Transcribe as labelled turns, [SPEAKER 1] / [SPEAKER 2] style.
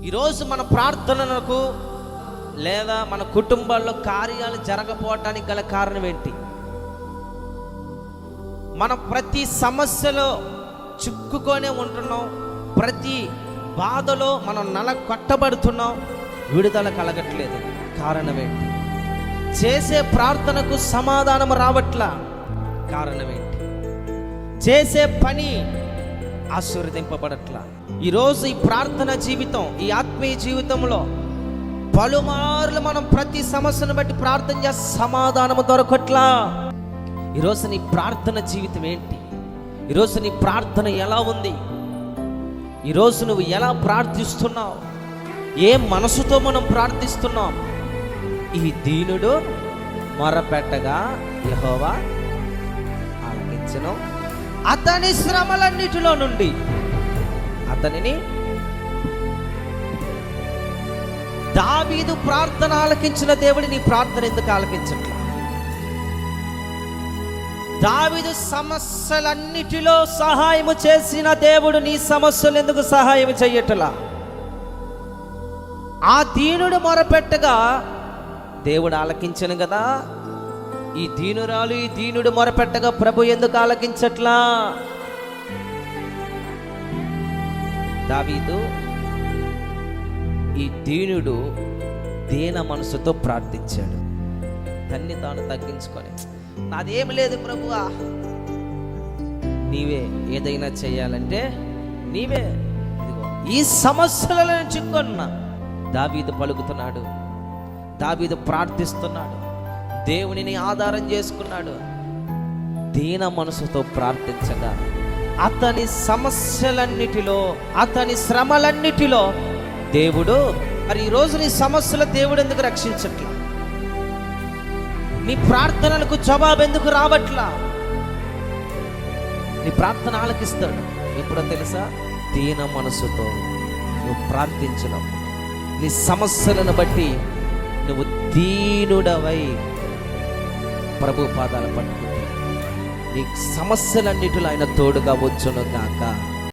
[SPEAKER 1] ఈరోజు మన ప్రార్థనలకు లేదా మన కుటుంబాల్లో కార్యాలు జరగకపోవటానికి గల కారణం ఏంటి? మనం ప్రతి సమస్యలో చిక్కుకొనే ఉంటున్నాం, ప్రతి బాధలో మనం కొట్టబడుతున్నాం, విడుదల కలగట్లేదు. కారణం ఏంటి? చేసే ప్రార్థనకు సమాధానం రావట్లా. కారణం ఏంటి? చేసే పని ఆశీర్వదింపబడట్లా. ఈరోజు ఈ ప్రార్థన జీవితం, ఈ ఆత్మీయ జీవితంలో పలుమార్లు మనం ప్రతి సమస్యను బట్టి ప్రార్థన చేస్తే సమాధానం దొరకట్లా. ఈరోజు నీ ప్రార్థన జీవితం ఏంటి? ఈరోజు నీ ప్రార్థన ఎలా ఉంది? ఈరోజు నువ్వు ఎలా ప్రార్థిస్తున్నావు? ఏ మనసుతో మనం ప్రార్థిస్తున్నాం? ఈ దీనుడు మొరపెట్టగా యెహోవా ఆలకించెను, అతని శ్రమలన్నిటిలో నుండి అతనిని. దావీదు ప్రార్థన ఆలకించిన దేవుడు నీ ప్రార్థన ఎందుకు ఆలకించట్లా? దావీదు సమస్యలన్నిటిలో సహాయము చేసిన దేవుడు నీ సమస్యలు ఎందుకు సహాయం చెయ్యట్లా? ఆ దీనుడు మొరపెట్టగా దేవుడు ఆలకించను కదా. ఈ దీనురాలు, ఈ దీనుడు మొరపెట్టగా ప్రభు ఎందుకు ఆలకించట్లా? దావీదు, ఈ దీనుడు దీన మనసుతో ప్రార్థించాడు. తన్ని తాను తగ్గించుకొని, నాదేమి లేదు ప్రభువా, నీవే ఏదైనా చేయాలంటే నీవే, ఇదిగో ఈ సమస్యలలో చిక్కున్నా. దావీదు పలుకుతున్నాడు, దావీదు ప్రార్థిస్తున్నాడు, దేవునిని ఆధారం చేసుకున్నాడు. దీన మనసుతో ప్రార్థించగా అతని సమస్యలన్నిటిలో, అతని శ్రమలన్నిటిలో దేవుడు. మరి ఈరోజు నీ సమస్యల దేవుడు ఎందుకు రక్షించట్లా? నీ ప్రార్థనలకు జవాబు ఎందుకు రావట్లా? నీ ప్రార్థన ఆలకిస్తాడు ఎప్పుడో తెలుసా? దీన మనసుతో నువ్వు ప్రార్థించినప్పుడు, నీ సమస్యలను బట్టి నువ్వు దీనుడవై ప్రభు పాదాలు పట్టుకుంటే నీ సమస్యలన్నిటిలో ఆయన తోడుగా వచ్చును గాక.